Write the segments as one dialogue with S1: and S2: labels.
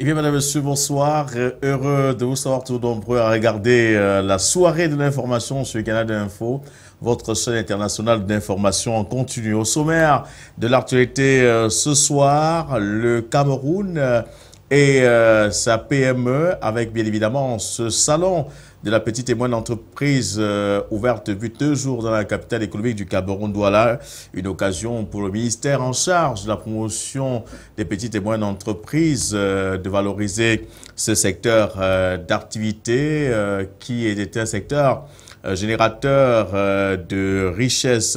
S1: Eh bien, mesdames et messieurs, bonsoir. Heureux de vous savoir tous nombreux à regarder la soirée de l'information sur Canada Info, votre chaîne internationale d'information en continu. Au sommaire de l'actualité ce soir, le Cameroun et sa PME, avec bien évidemment ce salon de la petite et moyenne entreprise ouverte depuis 2 jours dans la capitale économique du Cameroun, Douala. Une occasion pour le ministère en charge de la promotion des petites et moyennes entreprises de valoriser ce secteur d'activité qui est un secteur générateur de richesse.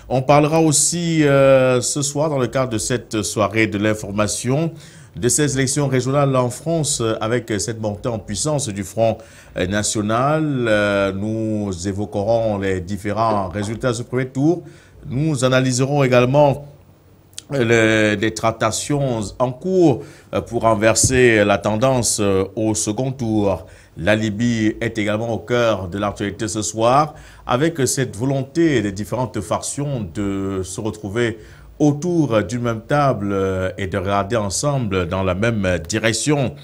S1: On parlera aussi ce soir dans le cadre de cette soirée de l'information de ces élections régionales en France avec cette montée en puissance du Front National. Nous évoquerons les différents résultats de ce premier tour. Nous analyserons également les tractations en cours pour renverser la tendance au second tour. La Libye est également au cœur de l'actualité ce soir avec cette volonté des différentes factions de se retrouver autour d'une même table et de regarder ensemble dans la même direction.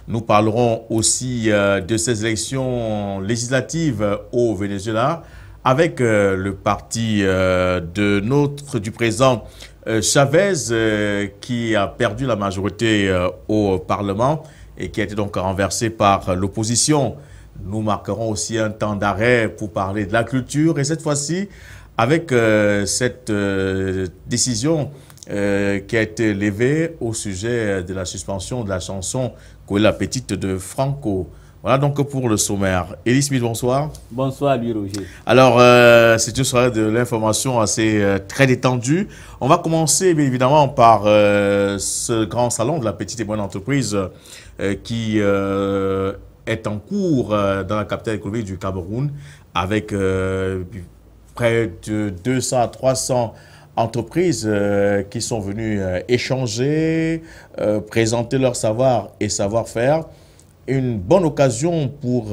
S1: Nous parlerons aussi de ces élections législatives au Venezuela avec le parti du président Chavez qui a perdu la majorité au Parlement et qui a été donc renversé par l'opposition. Nous marquerons aussi un temps d'arrêt pour parler de la culture et cette fois-ci avec cette décision qui a été levée au sujet de la suspension de la chanson Coller la petite de Franco. Voilà donc pour le sommaire. Élie Smith, bonsoir.
S2: Bonsoir, Louis Roger.
S1: Alors, c'est une soirée de l'information assez très détendue. On va commencer bien évidemment par ce grand salon de la petite et moyenne entreprise qui est en cours dans la capitale économique du Cameroun avec près de 200 à 300 entreprises qui sont venues échanger, présenter leur savoir et savoir-faire. Une bonne occasion pour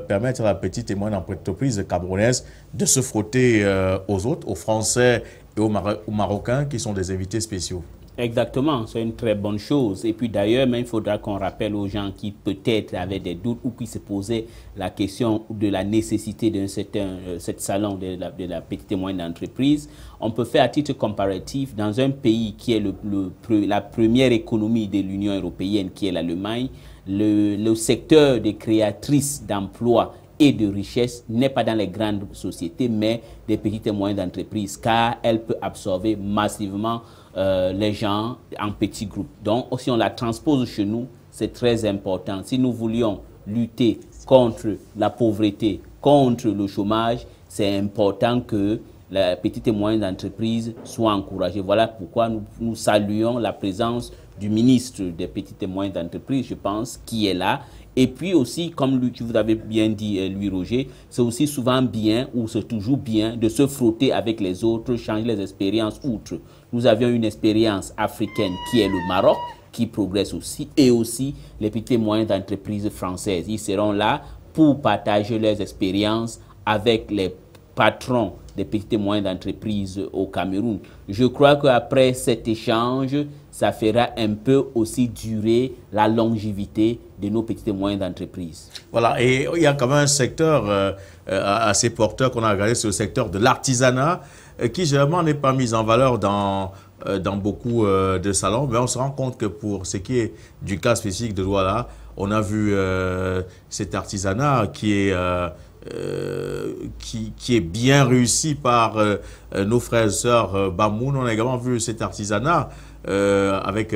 S1: permettre à la petite et moyenne entreprise camerounaise de se frotter aux autres, aux Français et aux Marocains qui sont des invités spéciaux.
S2: Exactement, c'est une très bonne chose. Et puis d'ailleurs, il faudra qu'on rappelle aux gens qui peut-être avaient des doutes ou qui se posaient la question de la nécessité d'un certain salon de la petite et moyenne entreprise. On peut faire à titre comparatif, dans un pays qui est la première économie de l'Union européenne, qui est l'Allemagne, le secteur des créatrices d'emplois et de richesse n'est pas dans les grandes sociétés, mais des petites et moyennes entreprises, car elle peut absorber massivement les gens en petits groupes. Donc, si on la transpose chez nous, c'est très important. Si nous voulions lutter contre la pauvreté, contre le chômage, c'est important que la petite et moyenne entreprise soit encouragée. Voilà pourquoi nous saluons la présence du ministre des petites et moyennes entreprises, je pense, qui est là. Et puis aussi, comme vous avez bien dit, Louis Roger, c'est aussi souvent bien, ou c'est toujours bien, de se frotter avec les autres, changer les expériences outre. Nous avions une expérience africaine qui est le Maroc, qui progresse aussi, et aussi les petites et moyennes entreprises françaises. Ils seront là pour partager leurs expériences avec les patrons des petites et moyennes entreprises au Cameroun. Je crois qu'après cet échange, ça fera un peu aussi durer la longévité de nos petites et moyennes entreprises.
S1: Voilà, et il y a quand même un secteur assez porteur qu'on a regardé, c'est le secteur de l'artisanat, qui généralement n'est pas mis en valeur dans beaucoup de salons, mais on se rend compte que pour ce qui est du cas spécifique de Douala, on a vu cet artisanat qui est bien réussi par nos frères et sœurs Bamoun. On a également vu cet artisanat avec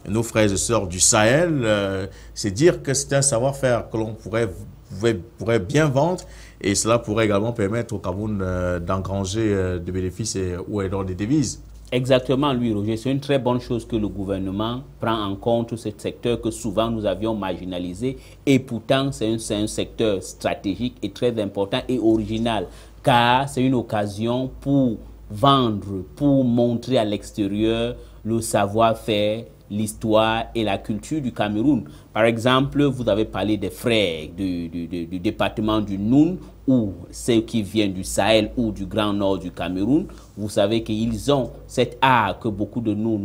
S1: nos frères et sœurs du Sahel. C'est dire que c'est un savoir-faire que l'on pourrait bien vendre et cela pourrait également permettre au Cameroun d'engranger des bénéfices ou alors des devises.
S2: Exactement, Louis Roger. C'est une très bonne chose que le gouvernement prend en compte ce secteur que souvent nous avions marginalisé. Et pourtant, c'est un secteur stratégique et très important et original. Car c'est une occasion pour vendre, pour montrer à l'extérieur le savoir-faire, l'histoire et la culture du Cameroun. Par exemple, vous avez parlé des frères du département du Noun ou ceux qui viennent du Sahel ou du Grand Nord du Cameroun. Vous savez qu'ils ont cet art que beaucoup de nous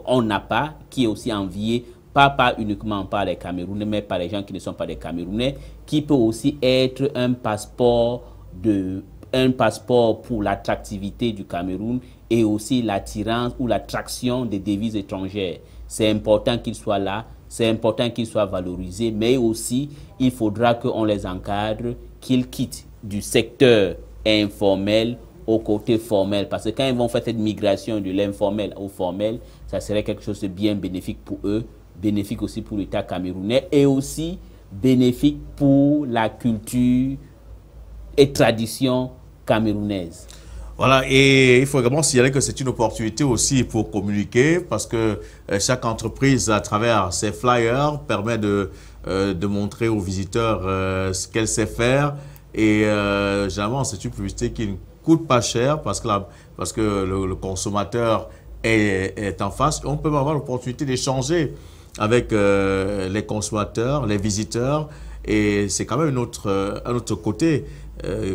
S2: on n'a pas, qui est aussi envié pas uniquement par les Camerounais, mais par les gens qui ne sont pas des Camerounais, qui peut aussi être un passeport pour l'attractivité du Cameroun et aussi l'attirance ou l'attraction des devises étrangères. C'est important qu'ils soient là, c'est important qu'ils soient valorisés, mais aussi il faudra qu'on les encadre, qu'ils quittent du secteur informel au côté formel. Parce que quand ils vont faire cette migration de l'informel au formel, ça serait quelque chose de bien bénéfique pour eux, bénéfique aussi pour l'État camerounais et aussi bénéfique pour la culture et tradition camerounaise.
S1: Voilà, et il faut également signaler que c'est une opportunité aussi pour communiquer parce que chaque entreprise, à travers ses flyers, permet de montrer aux visiteurs ce qu'elle sait faire. Et généralement, c'est une publicité qui ne coûte pas cher parce que le consommateur est en face. On peut avoir l'opportunité d'échanger avec les consommateurs, les visiteurs. Et c'est quand même un autre côté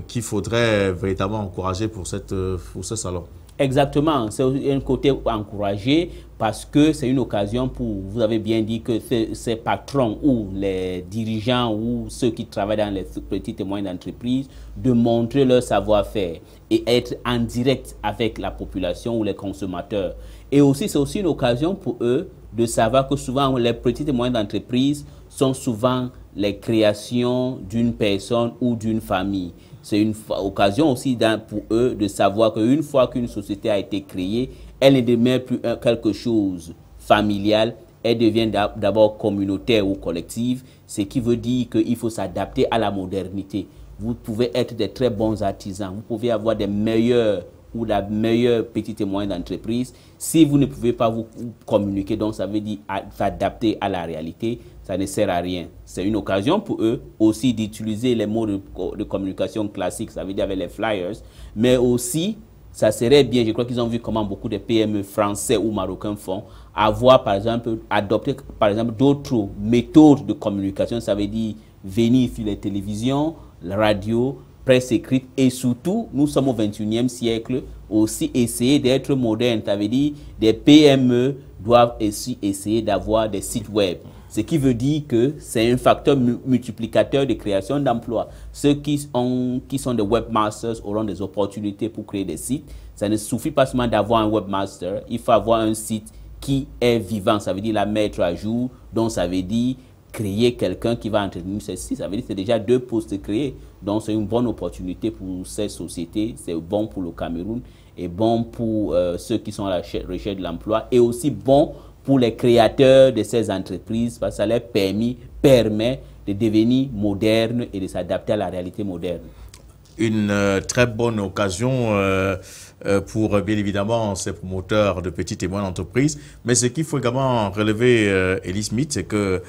S1: qu'il faudrait véritablement encourager pour ce salon.
S2: Exactement, c'est un côté encouragé parce que c'est une occasion pour, vous avez bien dit que ces patrons ou les dirigeants ou ceux qui travaillent dans les petites et moyennes entreprises de montrer leur savoir-faire et être en direct avec la population ou les consommateurs. Et aussi, c'est aussi une occasion pour eux de savoir que souvent les petites et moyennes entreprises sont souvent les créations d'une personne ou d'une famille. C'est une occasion aussi pour eux de savoir qu'une fois qu'une société a été créée, elle ne demeure plus quelque chose familial, elle devient d'abord communautaire ou collective, ce qui veut dire qu'il faut s'adapter à la modernité. Vous pouvez être des très bons artisans, vous pouvez avoir des meilleurs ou la meilleure petite et moyenne entreprise. Si vous ne pouvez pas vous communiquer, donc ça veut dire s'adapter à la réalité, ça ne sert à rien. C'est une occasion pour eux aussi d'utiliser les mots de communication classiques, ça veut dire avec les flyers, mais aussi, ça serait bien, je crois qu'ils ont vu comment beaucoup de PME français ou marocains font, avoir par exemple, adopter par exemple d'autres méthodes de communication, ça veut dire venir sur les télévisions, la radio, presse écrite et surtout, nous sommes au 21e siècle, aussi essayer d'être moderne. Ça veut dire des PME doivent aussi essayer d'avoir des sites web. Ce qui veut dire que c'est un facteur multiplicateur de création d'emplois. Ceux qui sont des webmasters auront des opportunités pour créer des sites. Ça ne suffit pas seulement d'avoir un webmaster, il faut avoir un site qui est vivant. Ça veut dire la mettre à jour, donc ça veut dire créer quelqu'un qui va entretenir ceci, ça veut dire que c'est déjà 2 postes créés. Donc c'est une bonne opportunité pour ces sociétés, c'est bon pour le Cameroun et bon pour ceux qui sont à la recherche de l'emploi et aussi bon pour les créateurs de ces entreprises parce que ça leur permet de devenir modernes et de s'adapter à la réalité moderne.
S1: Une très bonne occasion pour, bien évidemment, ces promoteurs de petites et moyennes entreprises. Mais ce qu'il faut également relever, Elie Smith, c'est que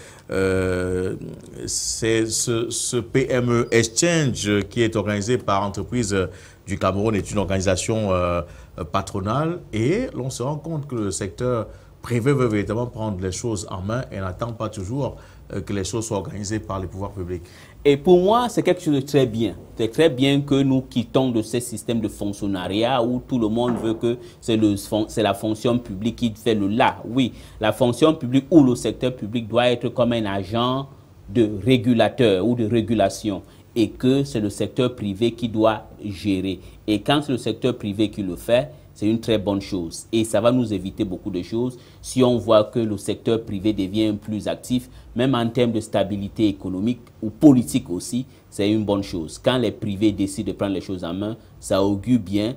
S1: c'est ce PME Exchange qui est organisé par Entreprises du Cameroun est une organisation patronale et l'on se rend compte que le secteur privé veut véritablement prendre les choses en main et n'attend pas toujours que les choses soient organisées par les pouvoirs publics.
S2: Et pour moi, c'est quelque chose de très bien. C'est très bien que nous quittons de ces systèmes de fonctionnariat où tout le monde veut que c'est la fonction publique qui fait le là. Oui, la fonction publique ou le secteur public doit être comme un agent de régulateur ou de régulation et que c'est le secteur privé qui doit gérer. Et quand c'est le secteur privé qui le fait, c'est une très bonne chose et ça va nous éviter beaucoup de choses si on voit que le secteur privé devient plus actif, même en termes de stabilité économique ou politique aussi, c'est une bonne chose. Quand les privés décident de prendre les choses en main, ça augure bien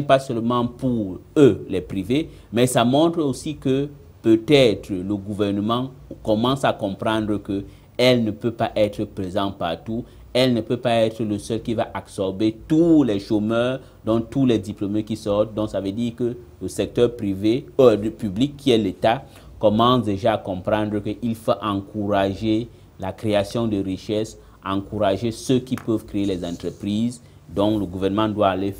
S2: pas seulement pour eux, les privés, mais ça montre aussi que peut-être le gouvernement commence à comprendre qu'elle ne peut pas être présente partout. Elle ne peut pas être le seul qui va absorber tous les chômeurs, donc tous les diplômés qui sortent. Donc ça veut dire que le secteur privé, le public qui est l'État, commence déjà à comprendre qu'il faut encourager la création de richesses, encourager ceux qui peuvent créer les entreprises. Donc le gouvernement doit aller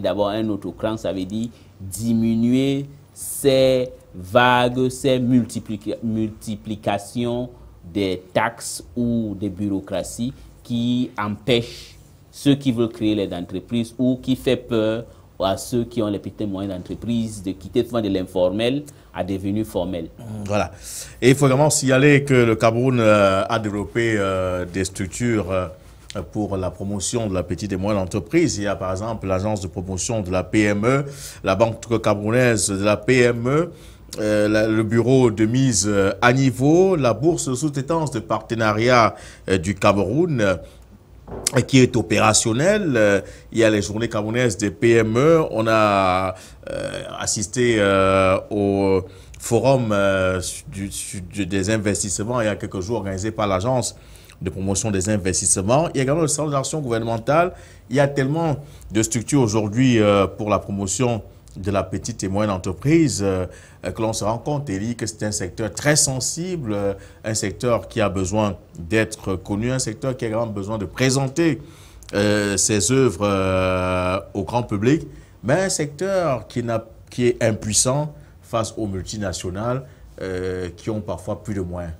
S2: d'abord à un autre cran, ça veut dire diminuer ces vagues, ces multiplications des taxes ou des bureaucraties qui empêche ceux qui veulent créer les entreprises ou qui fait peur à ceux qui ont les petites et moyennes entreprises de quitter souvent de l'informel à devenir formel.
S1: Voilà. Et il faut également signaler que le Cameroun a développé des structures pour la promotion de la petite et moyenne entreprise. Il y a par exemple l'agence de promotion de la PME, la banque camerounaise de la PME, le bureau de mise à niveau, la bourse de sous-traitance de partenariat du Cameroun qui est opérationnel. Il y a les journées camerounaises des PME. On a assisté au forum des investissements il y a quelques jours organisé par l'agence de promotion des investissements. Il y a également le centre d'action gouvernementale. Il y a tellement de structures aujourd'hui pour la promotion de la petite et moyenne entreprise que l'on se rend compte et dit que c'est un secteur très sensible, un secteur qui a besoin d'être connu, un secteur qui a également besoin de présenter ses œuvres au grand public, mais un secteur qui est impuissant face aux multinationales qui ont parfois plus de moyens.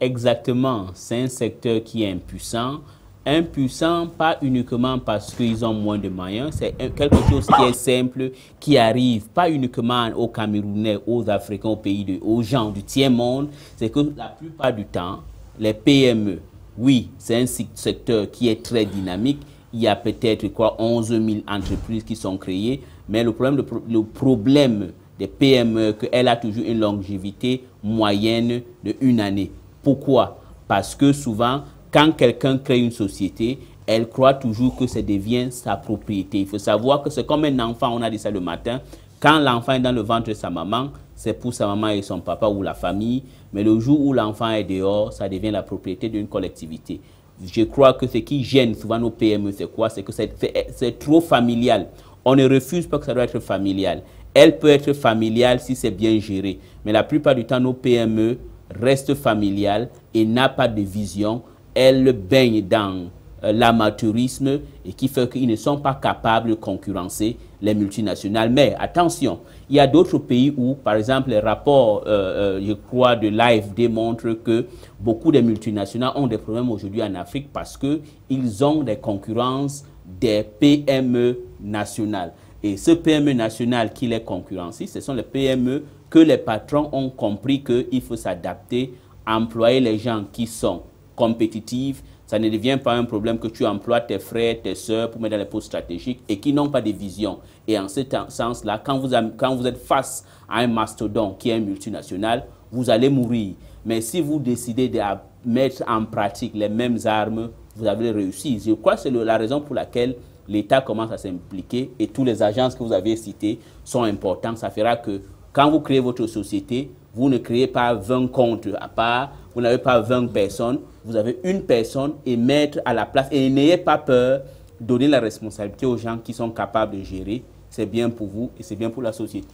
S2: Exactement, c'est un secteur qui est impuissant. Impuissant, pas uniquement parce qu'ils ont moins de moyens, c'est quelque chose qui est simple, qui arrive pas uniquement aux Camerounais, aux Africains, aux gens du tiers-monde, c'est que la plupart du temps, les PME, oui, c'est un secteur qui est très dynamique, il y a peut-être 11 000 entreprises qui sont créées, mais le problème des PME, qu'elle a toujours une longévité moyenne de 1 année. Pourquoi? Parce que souvent, quand quelqu'un crée une société, elle croit toujours que ça devient sa propriété. Il faut savoir que c'est comme un enfant, on a dit ça le matin, quand l'enfant est dans le ventre de sa maman, c'est pour sa maman et son papa ou la famille, mais le jour où l'enfant est dehors, ça devient la propriété d'une collectivité. Je crois que ce qui gêne souvent nos PME, c'est quoi? C'est que c'est trop familial. On ne refuse pas que ça doit être familial. Elle peut être familiale si c'est bien géré, mais la plupart du temps, nos PME restent familiales et n'ont pas de vision. Elles baignent dans l'amateurisme et qui fait qu'ils ne sont pas capables de concurrencer les multinationales. Mais attention, il y a d'autres pays où, par exemple, les rapports, je crois, de l'AFD montrent que beaucoup de multinationales ont des problèmes aujourd'hui en Afrique parce qu'ils ont des concurrences des PME nationales. Et ce PME national qui les concurrencie, ce sont les PME que les patrons ont compris qu'il faut s'adapter, employer les gens qui sont compétitifs. Ça ne devient pas un problème que tu emploies tes frères, tes sœurs pour mettre dans les postes stratégiques et qui n'ont pas de vision. Et en ce sens-là, quand vous êtes face à un mastodonte qui est un multinational, vous allez mourir. Mais si vous décidez de mettre en pratique les mêmes armes, vous avez réussi. Je crois que c'est la raison pour laquelle l'État commence à s'impliquer et toutes les agences que vous avez citées sont importantes. Ça fera que quand vous créez votre société, vous ne créez pas 20 comptes à part, vous n'avez pas 20 personnes, vous avez une personne et mettre à la place. Et n'ayez pas peur, donner la responsabilité aux gens qui sont capables de gérer. C'est bien pour vous et c'est bien pour la société.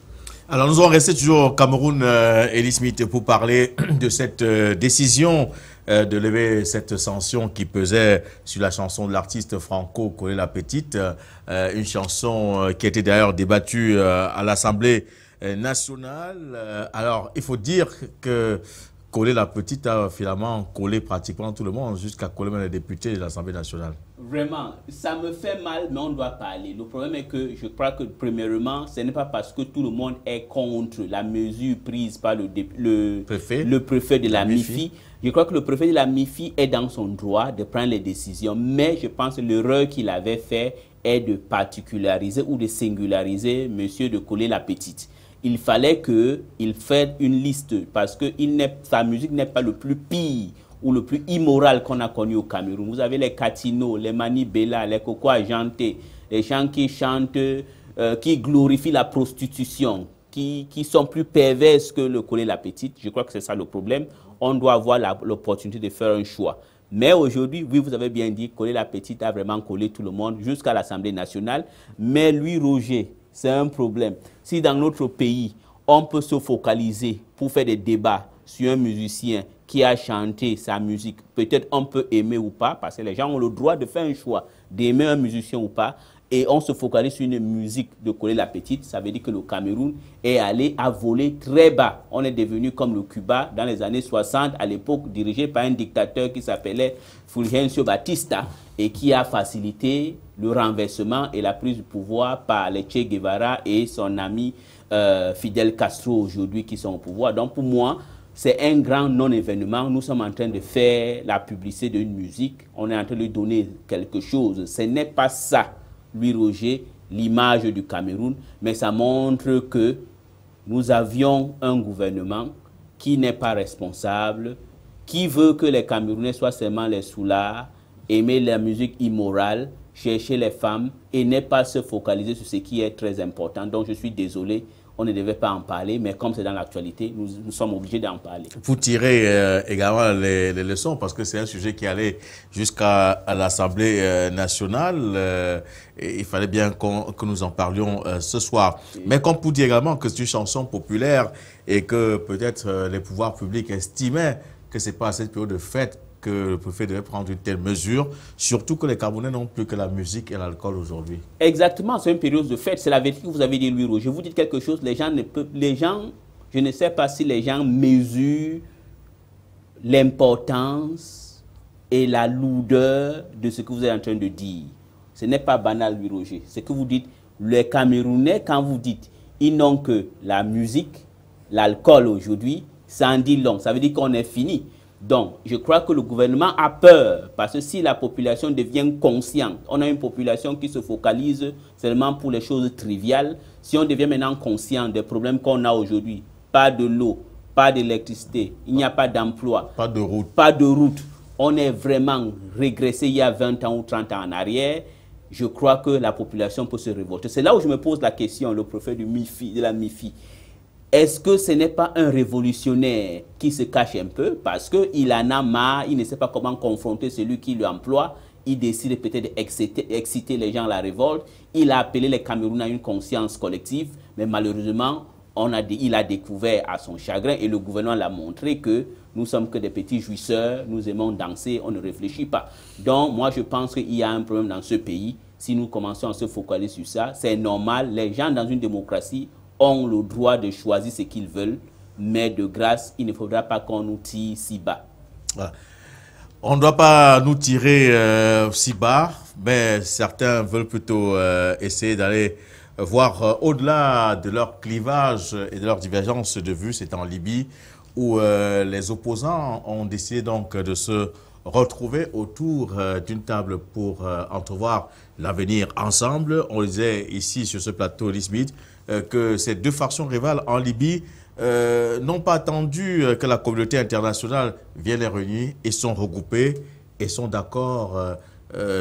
S1: Alors nous allons rester toujours au Cameroun, Elie Smith, pour parler de cette décision de lever cette sanction qui pesait sur la chanson de l'artiste Franco Collé la Petite, une chanson qui a été d'ailleurs débattue à l'Assemblée nationale. Alors il faut dire que Collé la Petite a finalement collé pratiquement tout le monde, jusqu'à coller même les députés de l'Assemblée nationale.
S2: Vraiment, ça me fait mal, mais on doit parler. Le problème est que je crois que, premièrement, ce n'est pas parce que tout le monde est contre la mesure prise par le préfet de la MIFI. Je crois que le préfet de la MIFI est dans son droit de prendre les décisions, mais je pense que l'erreur qu'il avait fait est de particulariser ou de singulariser monsieur de Collé la Petite. Il fallait qu'il fasse une liste parce que sa musique n'est pas le plus pire ou le plus immoral qu'on a connu au Cameroun. Vous avez les Katino, les Mani Bella, les Coco Ajanté, les gens qui chantent, qui glorifient la prostitution, qui sont plus perverses que le Collé la Petite. Je crois que c'est ça le problème. On doit avoir l'opportunité de faire un choix. Mais aujourd'hui, oui, vous avez bien dit, Collé la Petite a vraiment collé tout le monde jusqu'à l'Assemblée nationale. Mais lui, Roger, c'est un problème. Si dans notre pays, on peut se focaliser pour faire des débats sur un musicien qui a chanté sa musique, peut-être on peut aimer ou pas, parce que les gens ont le droit de faire un choix, d'aimer un musicien ou pas. et on se focalise sur une musique de Collé la Petite, ça veut dire que le Cameroun est allé à voler très bas. On est devenu comme le Cuba dans les années 60, à l'époque dirigé par un dictateur qui s'appelait Fulgencio Batista et qui a facilité le renversement et la prise du pouvoir par les Che Guevara et son ami Fidel Castro aujourd'hui qui sont au pouvoir. Donc pour moi, c'est un grand non-événement. Nous sommes en train de faire la publicité d'une musique. On est en train de lui donner quelque chose. Ce n'est pas ça, Louis Roger, l'image du Cameroun, mais ça montre que nous avions un gouvernement qui n'est pas responsable, qui veut que les Camerounais soient seulement les soulards, aimer la musique immorale, chercher les femmes et n'est pas se focaliser sur ce qui est très important. Donc je suis désolé, on ne devait pas en parler, mais comme c'est dans l'actualité, nous sommes obligés d'en parler.
S1: Vous tirez également les leçons, parce que c'est un sujet qui allait jusqu'à l'Assemblée nationale. Et il fallait bien que nous en parlions ce soir. Oui. Mais comme pour dire également que c'est une chanson populaire et que peut-être les pouvoirs publics estimaient que ce n'est pas à cette période de fête que le préfet devait prendre une telle mesure, surtout que les Camerounais n'ont plus que la musique et l'alcool aujourd'hui.
S2: Exactement, c'est une période de fête, c'est la vérité que vous avez dit, Louis Roger. Je vous dis quelque chose, les gens, je ne sais pas si les gens mesurent l'importance et la lourdeur de ce que vous êtes en train de dire. Ce n'est pas banal, Louis Roger. Ce que vous dites, les Camerounais, quand vous dites, ils n'ont que la musique, l'alcool aujourd'hui, ça en dit long, ça veut dire qu'on est fini. Donc, je crois que le gouvernement a peur, parce que si la population devient consciente, on a une population qui se focalise seulement pour les choses triviales, si on devient maintenant conscient des problèmes qu'on a aujourd'hui, pas de l'eau, pas d'électricité, il n'y a pas d'emploi,
S1: pas de route,
S2: on est vraiment régressé il y a 20 ans ou 30 ans en arrière, je crois que la population peut se révolter. C'est là où je me pose la question, le préfet de la MIFI. Est-ce que ce n'est pas un révolutionnaire qui se cache un peu parce qu'il en a marre, il ne sait pas comment confronter celui qui lui emploie, il décide peut-être d'exciter les gens à la révolte, il a appelé les Camerounais à une conscience collective, mais malheureusement, il a découvert à son chagrin et le gouvernement l'a montré que nous sommes que des petits jouisseurs, nous aimons danser, on ne réfléchit pas. Donc moi je pense qu'il y a un problème dans ce pays, si nous commençons à se focaliser sur ça, c'est normal, les gens dans une démocratie ont le droit de choisir ce qu'ils veulent, mais de grâce, il ne faudra pas qu'on nous tire si bas.
S1: Voilà. On ne doit pas nous tirer si bas, mais certains veulent plutôt essayer d'aller voir au-delà de leur clivage et de leur divergence de vue. C'est en Libye où les opposants ont décidé donc de se retrouver autour d'une table pour entrevoir l'avenir ensemble. On disait ici sur ce plateau, Lisbeth, que ces deux factions rivales en Libye n'ont pas attendu que la communauté internationale vienne les réunir et sont regroupés et sont d'accord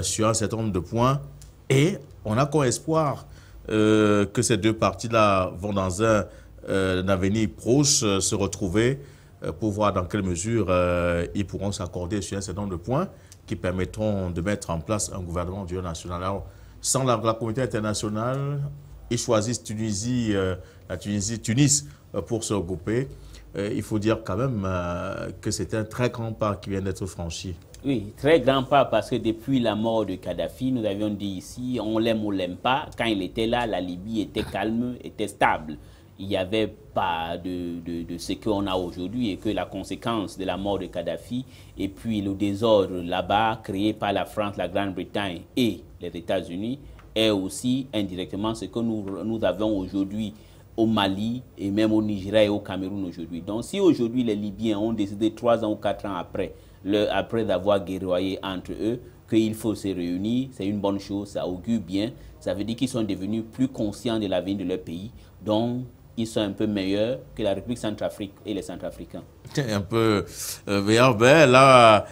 S1: sur un certain nombre de points. Et on a comme espoir que ces deux parties-là vont dans un avenir proche se retrouver pour voir dans quelle mesure ils pourront s'accorder sur un certain nombre de points qui permettront de mettre en place un gouvernement d'union nationale. Alors, sans la communauté internationale, ils choisissent Tunis pour se regrouper. Il faut dire quand même que c'est un très grand pas qui vient d'être franchi.
S2: Oui, très grand pas parce que depuis la mort de Kadhafi, nous avions dit ici, on l'aime ou l'aime pas. Quand il était là, la Libye était calme, était stable. Il n'y avait pas de ce qu'on a aujourd'hui et que la conséquence de la mort de Kadhafi et puis le désordre là-bas créé par la France, la Grande-Bretagne et les États-Unis est aussi indirectement ce que nous avons aujourd'hui au Mali et même au Nigeria et au Cameroun aujourd'hui. Donc si aujourd'hui les Libyens ont décidé 3 ans ou 4 ans après avoir guerroyé entre eux, qu'il faut se réunir, c'est une bonne chose, ça augure bien. Ça veut dire qu'ils sont devenus plus conscients de l'avenir de leur pays. Donc ils sont un peu meilleurs que la République Centrafrique et les Centrafricains.
S1: Un peu meilleur, ben là,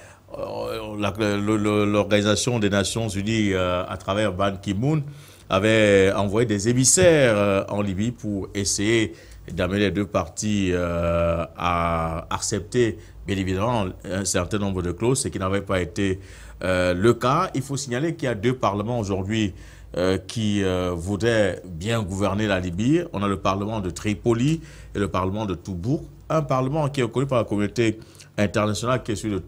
S1: l'Organisation des Nations Unies, à travers Ban Ki-moon, avait envoyé des émissaires en Libye pour essayer d'amener les deux parties à accepter, bien évidemment, un certain nombre de clauses, ce qui n'avait pas été le cas. Il faut signaler qu'il y a deux parlements aujourd'hui qui voudraient bien gouverner la Libye. On a le parlement de Tripoli et le parlement de Tobruk. Un parlement qui est reconnu par la communauté internationale, qui est celui de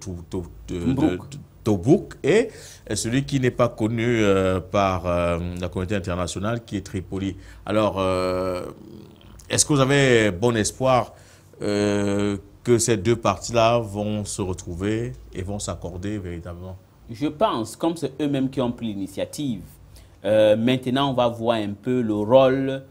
S1: Tobrouk, et celui qui n'est pas connu par la communauté internationale, qui est Tripoli. Alors, est-ce que vous avez bon espoir que ces deux parties-là vont se retrouver et vont s'accorder véritablement?
S2: Je pense, comme c'est eux-mêmes qui ont pris l'initiative, maintenant on va voir un peu le rôle,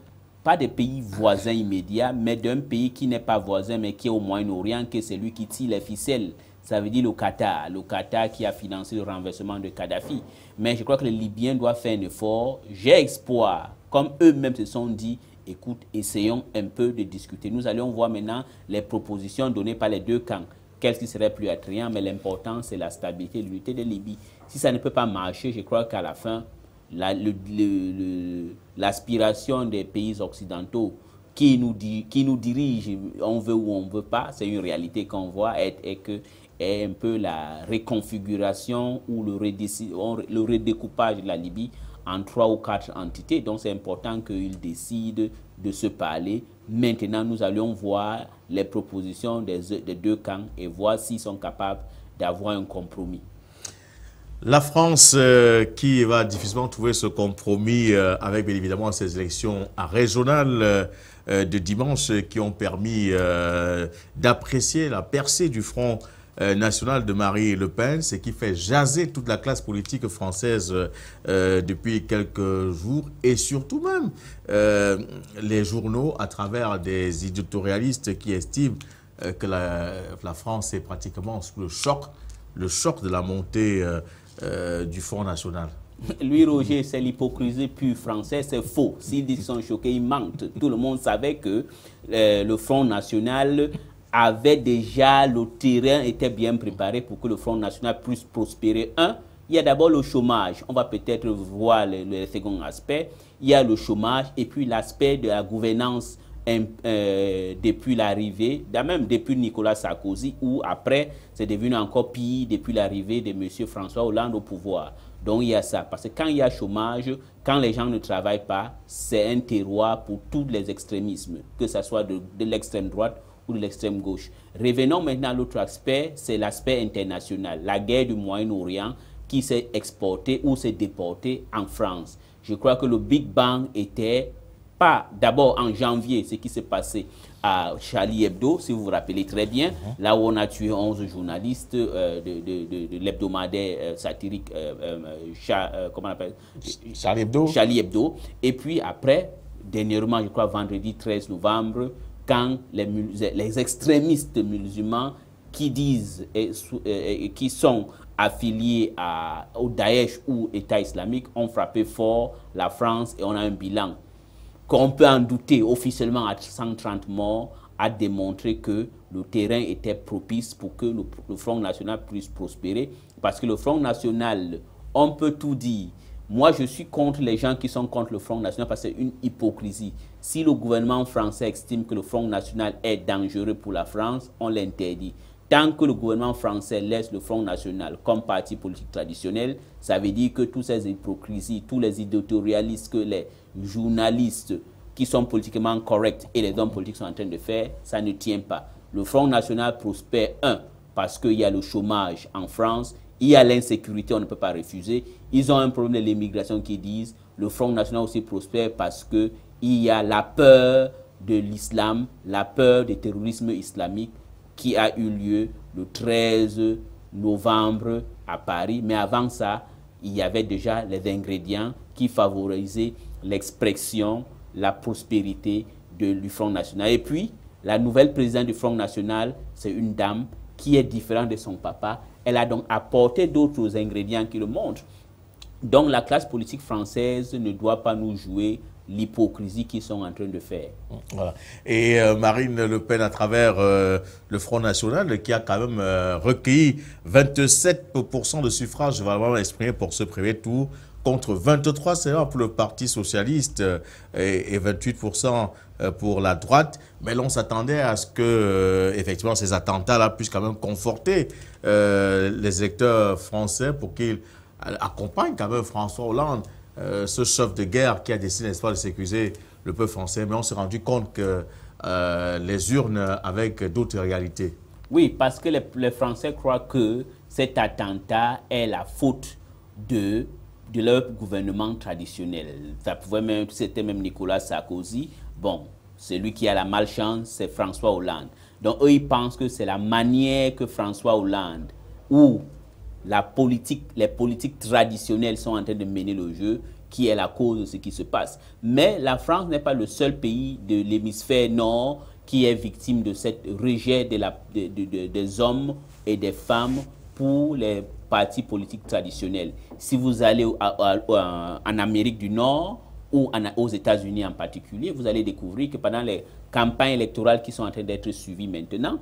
S2: pas des pays voisins immédiats, mais d'un pays qui n'est pas voisin, mais qui est au Moyen-Orient, qui est celui qui tire les ficelles. Ça veut dire le Qatar qui a financé le renversement de Kadhafi. Mais je crois que les Libyens doivent faire un effort. J'ai espoir, comme eux-mêmes se sont dit, écoute, essayons un peu de discuter. Nous allons voir maintenant les propositions données par les deux camps. Qu'est-ce qui serait plus attrayant, mais l'important, c'est la stabilité et l'unité de Libye. Si ça ne peut pas marcher, je crois qu'à la fin, l'aspiration des pays occidentaux qui nous dirigent, on veut ou on ne veut pas, c'est une réalité qu'on voit, est un peu la reconfiguration ou le redécoupage de la Libye en 3 ou 4 entités. Donc c'est important qu'ils décident de se parler. Maintenant, nous allons voir les propositions des deux camps et voir s'ils sont capables d'avoir un compromis.
S1: La France qui va difficilement trouver ce compromis avec bien évidemment ces élections régionales de dimanche qui ont permis d'apprécier la percée du Front national de Marine Le Pen, ce qui fait jaser toute la classe politique française depuis quelques jours, et surtout même les journaux à travers des éditorialistes qui estiment que la France est pratiquement sous le choc de la montée du Front national.
S2: Lui, Roger, c'est l'hypocrisie pure française, c'est faux. S'ils disent qu'ils sont choqués, ils mentent. Tout le monde savait que le Front national avait déjà, le terrain était bien préparé pour que le Front national puisse prospérer. Il y a d'abord le chômage. On va peut-être voir le second aspect. Il y a le chômage et puis l'aspect de la gouvernance depuis l'arrivée, même depuis Nicolas Sarkozy, ou après, c'est devenu encore pire depuis l'arrivée de M. François Hollande au pouvoir. Donc il y a ça. Parce que quand il y a chômage, quand les gens ne travaillent pas, c'est un terroir pour tous les extrémismes, que ce soit de l'extrême droite ou de l'extrême gauche. Revenons maintenant à l'autre aspect, c'est l'aspect international. La guerre du Moyen-Orient qui s'est exportée ou s'est déportée en France. Je crois que le Big Bang était pas d'abord en janvier, ce qui s'est passé à Charlie Hebdo, si vous vous rappelez très bien, là où on a tué 11 journalistes de l'hebdomadaire satirique, comment on appelle
S1: Charlie Hebdo.
S2: Charlie Hebdo. Et puis après, dernièrement, je crois vendredi 13 novembre, quand les extrémistes musulmans qui disent qui sont affiliés au Daesh ou État islamique ont frappé fort la France et on a un bilan qu'on peut en douter officiellement à 130 morts, a démontré que le terrain était propice pour que le Front national puisse prospérer. Parce que le Front national, on peut tout dire. Moi, je suis contre les gens qui sont contre le Front national parce que c'est une hypocrisie. Si le gouvernement français estime que le Front national est dangereux pour la France, on l'interdit. Tant que le gouvernement français laisse le Front national comme parti politique traditionnel, ça veut dire que toutes ces hypocrisies, tous les éditorialistes, que les journalistes qui sont politiquement corrects et les hommes politiques sont en train de faire, ça ne tient pas. Le Front national prospère, parce qu'il y a le chômage en France, il y a l'insécurité, on ne peut pas refuser. Ils ont un problème de l'immigration qui disent, le Front national aussi prospère parce qu'il y a la peur de l'islam, la peur du terrorisme islamique qui a eu lieu le 13 novembre à Paris. Mais avant ça, il y avait déjà les ingrédients qui favorisaient l'expression, la prospérité du Front national. Et puis, la nouvelle présidente du Front national, c'est une dame qui est différente de son papa. Elle a donc apporté d'autres ingrédients qui le montrent. Donc, la classe politique française ne doit pas nous jouer l'hypocrisie qu'ils sont en train de faire.
S1: Voilà. Et Marine Le Pen, à travers le Front national, qui a quand même recueilli 27% de suffrages vraiment exprimés pour ce premier tour, contre 23 seulement pour le Parti socialiste et 28% pour la droite. Mais l'on s'attendait à ce que, effectivement, ces attentats-là puissent quand même conforter les électeurs français pour qu'ils accompagnent quand même François Hollande, ce chef de guerre qui a décidé, n'est-ce pas, de sécuriser le peuple français. Mais on s'est rendu compte que les urnes avec d'autres réalités.
S2: Oui, parce que les Français croient que cet attentat est la faute de leur gouvernement traditionnel. C'était même Nicolas Sarkozy. Bon, celui qui a la malchance, c'est François Hollande. Donc, eux, ils pensent que c'est la manière que François Hollande ou les politiques traditionnelles sont en train de mener le jeu qui est la cause de ce qui se passe. Mais la France n'est pas le seul pays de l'hémisphère nord qui est victime de cette rejet des hommes et des femmes pour les partis politiques traditionnels. Si vous allez en Amérique du Nord ou aux États-Unis en particulier, vous allez découvrir que pendant les campagnes électorales qui sont en train d'être suivies maintenant,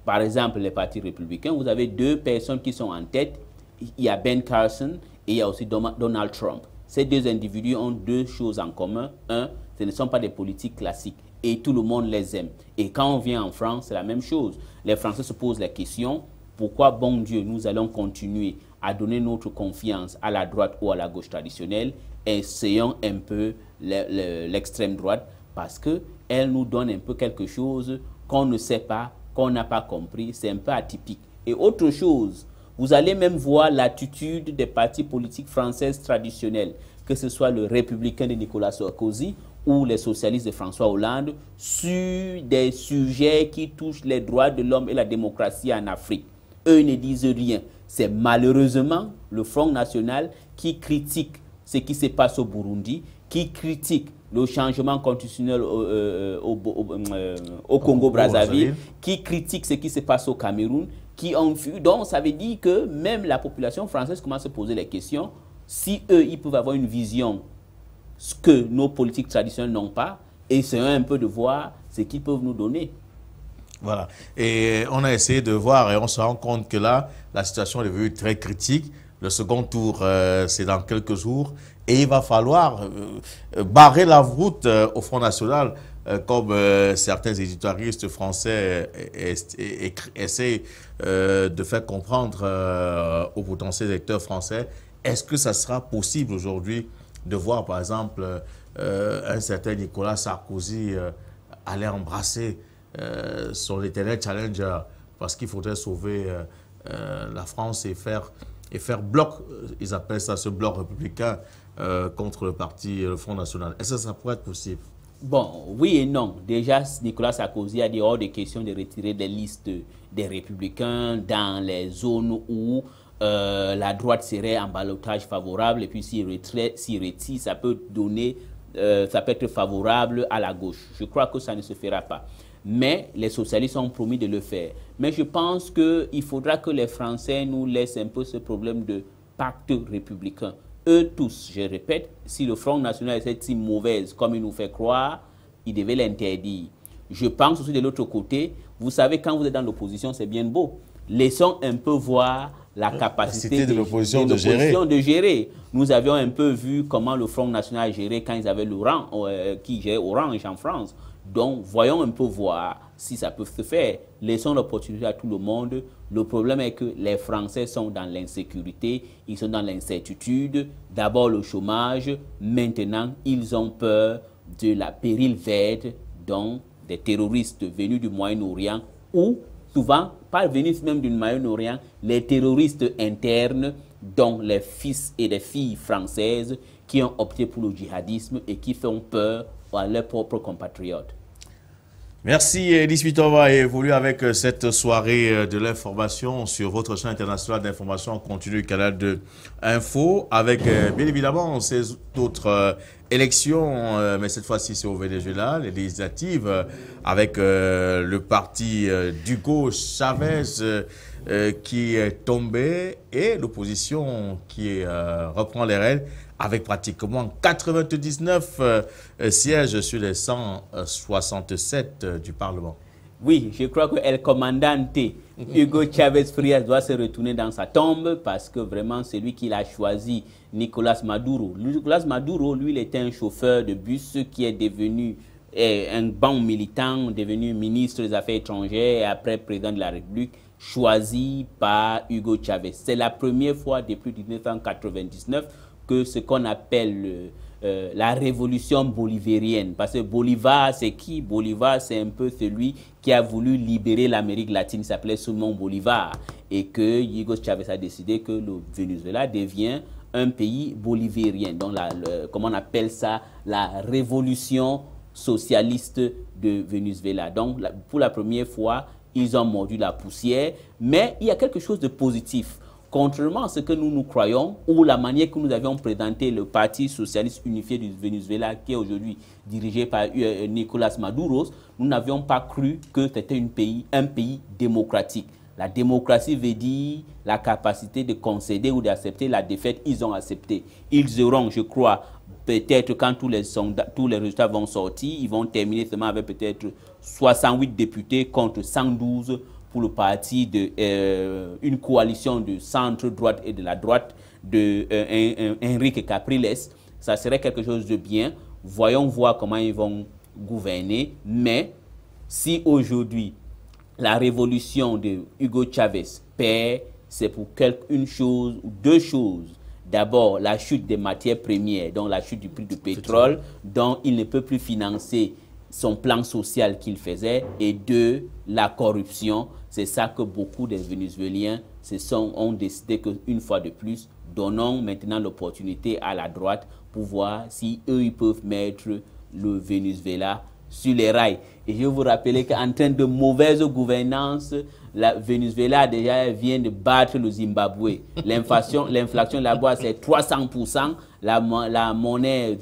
S2: par exemple les partis républicains, vous avez deux personnes qui sont en tête. Il y a Ben Carson et il y a aussi Donald Trump. Ces deux individus ont deux choses en commun. Un, ce ne sont pas des politiques classiques et tout le monde les aime. Et quand on vient en France, c'est la même chose. Les Français se posent la question, pourquoi, bon Dieu, nous allons continuer à donner notre confiance à la droite ou à la gauche traditionnelle, essayons un peu l'extrême droite, parce qu'elle nous donne un peu quelque chose qu'on ne sait pas, qu'on n'a pas compris, c'est un peu atypique. Et autre chose, vous allez même voir l'attitude des partis politiques françaises traditionnels, que ce soit le républicain de Nicolas Sarkozy ou les socialistes de François Hollande, sur des sujets qui touchent les droits de l'homme et la démocratie en Afrique. Eux ne disent rien. C'est malheureusement le Front National qui critique ce qui se passe au Burundi, qui critique le changement constitutionnel au Congo-Brazzaville, qui critique ce qui se passe au Cameroun, qui ont vu. Donc, ça veut dire que même la population française commence à se poser les questions. Si eux, ils peuvent avoir une vision, ce que nos politiques traditionnelles n'ont pas, essayons un peu de voir ce qu'ils peuvent nous donner.
S1: Voilà. Et on a essayé de voir et on se rend compte que là, la situation est devenue très critique. Le second tour, c'est dans quelques jours. Et il va falloir barrer la route au Front National, comme certains éditorialistes français essaient de faire comprendre aux potentiels électeurs français. Est-ce que ça sera possible aujourd'hui de voir, par exemple, un certain Nicolas Sarkozy aller embrasser son éternel challenger, parce qu'il faudrait sauver la France et faire bloc, ils appellent ça ce bloc républicain contre le Front National. Est-ce que ça pourrait être possible?
S2: Bon, oui et non. Déjà, Nicolas Sarkozy a dit hors de question de retirer des listes des républicains dans les zones où la droite serait en ballottage favorable, et puis s'il retire, ça peut être favorable à la gauche. Je crois que ça ne se fera pas. Mais les socialistes ont promis de le faire. Mais je pense qu'il faudra que les Français nous laissent un peu ce problème de pacte républicain. Eux tous, je répète, si le Front National est si mauvaise comme il nous fait croire, ils devaient l'interdire. Je pense aussi de l'autre côté, vous savez, quand vous êtes dans l'opposition, c'est bien beau. Laissons un peu voir la capacité
S1: de l'opposition de
S2: gérer. Nous avions un peu vu comment le Front National gérait quand ils avaient qui gérait Orange en France. Donc, voyons un peu voir si ça peut se faire. Laissons l'opportunité à tout le monde. Le problème est que les Français sont dans l'insécurité, ils sont dans l'incertitude. D'abord le chômage, maintenant ils ont peur de la péril verte, donc des terroristes venus du Moyen-Orient ou souvent, pas venus même du Moyen-Orient, les terroristes internes, dont les fils et les filles françaises qui ont opté pour le djihadisme et qui font peur à leurs propres compatriotes.
S1: Merci Elis. On va évoluer avec cette soirée de l'information sur votre chaîne internationale d'information en continu Canal 2 Info, avec bien évidemment ces autres élections, mais cette fois-ci c'est au Venezuela, les législatives, avec le parti d'Hugo Chavez qui est tombé et l'opposition qui reprend les rênes avec pratiquement 99 sièges sur les 167 du Parlement.
S2: Oui, je crois que El Comandante Hugo Chavez Frias doit se retourner dans sa tombe parce que vraiment c'est lui qui l'a choisi, Nicolas Maduro. Nicolas Maduro, lui, il était un chauffeur de bus qui est devenu un bon militant, devenu ministre des Affaires étrangères et après président de la République, choisi par Hugo Chavez. C'est la première fois depuis 1999 que ce qu'on appelle la révolution bolivarienne. Parce que Bolivar, c'est qui? Bolivar, c'est un peu celui qui a voulu libérer l'Amérique latine, il s'appelait Simón Bolivar. et que Hugo Chavez a décidé que le Venezuela devient un pays bolivérien. Donc, comment on appelle ça? La révolution socialiste de Venezuela. Donc, pour la première fois, ils ont mordu la poussière. Mais il y a quelque chose de positif. Contrairement à ce que nous croyons, ou la manière que nous avions présenté le Parti socialiste unifié du Venezuela, qui est aujourd'hui dirigé par Nicolas Maduro, nous n'avions pas cru que c'était un pays démocratique. La démocratie veut dire la capacité de concéder ou d'accepter la défaite. Ils ont accepté. Ils auront, je crois, peut-être quand tous les résultats vont sortir, ils vont terminer seulement avec peut-être 68 députés contre 112 pour le parti une coalition de centre-droite et de la droite de Enrique Capriles. Ça serait quelque chose de bien. Voyons voir comment ils vont gouverner. Mais si aujourd'hui, la révolution de Hugo Chavez perd, c'est pour une chose ou deux choses. D'abord, la chute des matières premières, donc la chute du prix du pétrole, dont il ne peut plus financer son plan social qu'il faisait. Et deux, la corruption. C'est ça que beaucoup des Vénézuéliens ont décidé qu'une fois de plus, donnons maintenant l'opportunité à la droite pour voir si eux, ils peuvent mettre le Venezuela sur les rails. Et je vais vous rappeler qu'en train de mauvaise gouvernance, la Venezuela déjà vient de battre le Zimbabwe. L'inflation là-bas, c'est 300%. La monnaie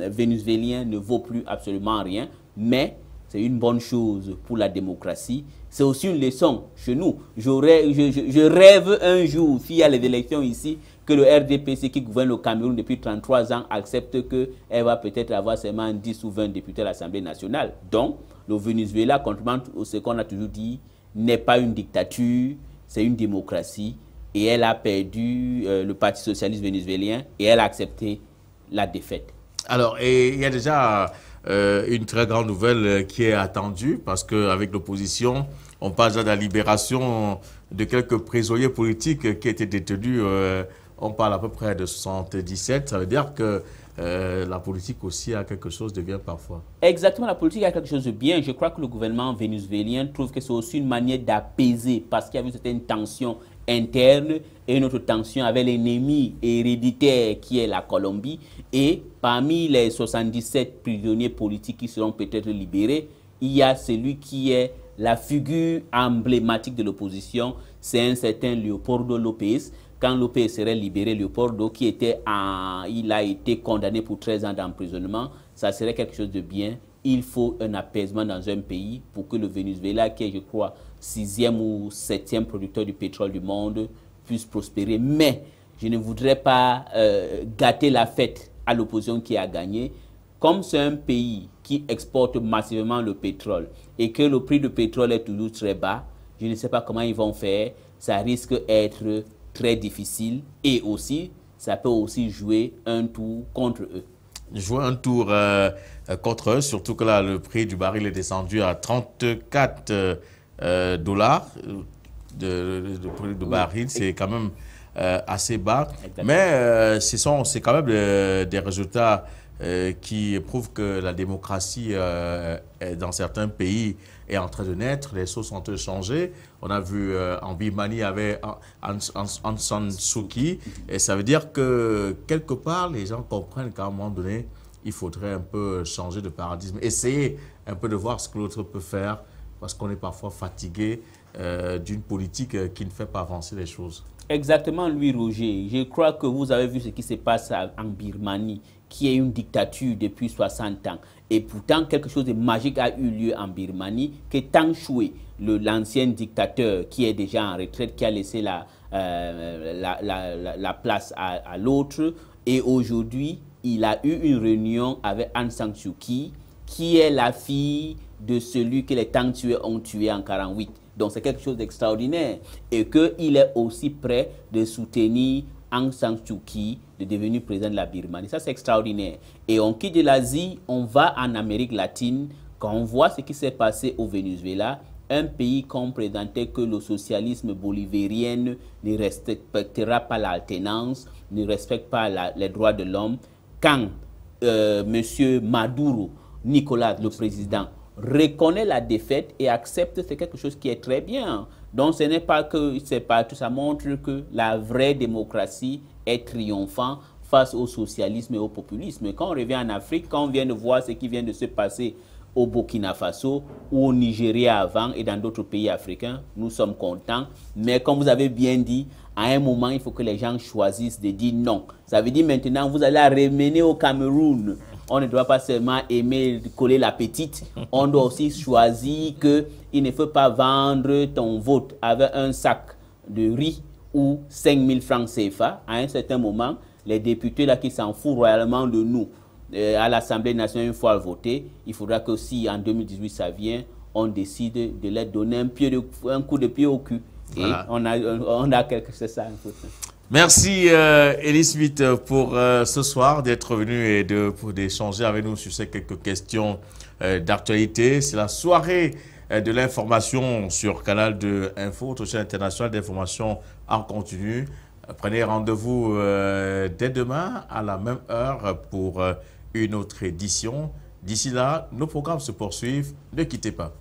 S2: vénézuélienne ne vaut plus absolument rien. Mais c'est une bonne chose pour la démocratie. C'est aussi une leçon chez nous. Je rêve un jour, s'il y a les élections ici, que le RDPC qui gouverne le Cameroun depuis 33 ans accepte qu'elle va peut-être avoir seulement 10 ou 20 députés à l'Assemblée nationale. Donc, le Venezuela, contrairement à ce qu'on a toujours dit, n'est pas une dictature, c'est une démocratie. Et elle a perdu le Parti socialiste vénézuélien et elle a accepté la défaite.
S1: Alors, il y a déjà une très grande nouvelle qui est attendue parce qu'avec l'opposition, on parle déjà de la libération de quelques prisonniers politiques qui étaient détenus. On parle à peu près de 77. Ça veut dire que la politique aussi a quelque chose de bien parfois.
S2: Exactement, la politique a quelque chose de bien. Je crois que le gouvernement vénézuélien trouve que c'est aussi une manière d'apaiser parce qu'il y avait certaines tensions interne et une autre tension avec l'ennemi héréditaire qui est la Colombie. Et parmi les 77 prisonniers politiques qui seront peut-être libérés, il y a celui qui est la figure emblématique de l'opposition, c'est un certain Leopoldo López. Quand López serait libéré, Leopoldo, il a été condamné pour 13 ans d'emprisonnement, ça serait quelque chose de bien. Il faut un apaisement dans un pays pour que le Venezuela, qui est, je crois, 6e ou 7e producteur du pétrole du monde, puisse prospérer. Mais je ne voudrais pas gâter la fête à l'opposition qui a gagné. Comme c'est un pays qui exporte massivement le pétrole et que le prix du pétrole est toujours très bas, je ne sais pas comment ils vont faire. Ça risque d'être très difficile et aussi, ça peut aussi jouer un tour contre eux.
S1: Jouer un tour contre eux, surtout que là, le prix du baril est descendu à 34 dollars de prix du baril. C'est quand même assez bas. Exactement. Mais c'est quand même des résultats qui prouvent que la démocratie dans certains pays est en train de naître. Les choses sont en train de changer. On a vu en Birmanie avec Aung San Suu Kyi. Et ça veut dire que quelque part, les gens comprennent qu'à un moment donné, il faudrait un peu changer de paradigme. Essayer un peu de voir ce que l'autre peut faire parce qu'on est parfois fatigué d'une politique qui ne fait pas avancer les choses. Exactement,
S2: Louis Roger. Je crois que vous avez vu ce qui se passe en Birmanie, qui est une dictature depuis 60 ans. Et pourtant, quelque chose de magique a eu lieu en Birmanie, que Tang Shwe, l'ancien dictateur qui est déjà en retraite, qui a laissé la place à l'autre. Et aujourd'hui, il a eu une réunion avec Aung San Suu Kyi, qui est la fille de celui que les Tang Shwe ont tué en 1948. Donc, c'est quelque chose d'extraordinaire. Et qu'il est aussi prêt de soutenir Aung San Suu Kyi, de devenir président de la Birmanie. Ça, c'est extraordinaire. Et on quitte de l'Asie, on va en Amérique latine. Quand on voit ce qui s'est passé au Venezuela, un pays qu'on présentait que le socialisme bolivérien ne respectera pas l'alternance, ne respecte pas les droits de l'homme. Quand M. Maduro, Nicolas, le président, reconnaît la défaite et accepte, c'est quelque chose qui est très bien. Donc ce n'est pas que c'est partout, ça montre que la vraie démocratie est triomphante face au socialisme et au populisme. Quand on revient en Afrique, quand on vient de voir ce qui vient de se passer au Burkina Faso ou au Nigeria avant et dans d'autres pays africains, nous sommes contents. Mais comme vous avez bien dit, à un moment, il faut que les gens choisissent de dire non. Ça veut dire maintenant, vous allez la ramener au Cameroun. On ne doit pas seulement aimer coller la petite, on doit aussi choisir qu'il ne faut pas vendre ton vote avec un sac de riz ou 5 000 francs CFA. À un certain moment, les députés là qui s'en foutent royalement de nous à l'Assemblée nationale une fois voté, il faudra que si en 2018 ça vient, on décide de leur donner un coup de pied au cul. Et voilà. on a quelque chose de ça.
S1: Merci Elie Smith pour ce soir d'être venu et d'échanger avec nous sur ces quelques questions d'actualité. C'est la soirée de l'information sur Canal 2 Info, votre chaîne internationale d'information en continu. Prenez rendez-vous dès demain à la même heure pour une autre édition. D'ici là, nos programmes se poursuivent. Ne quittez pas.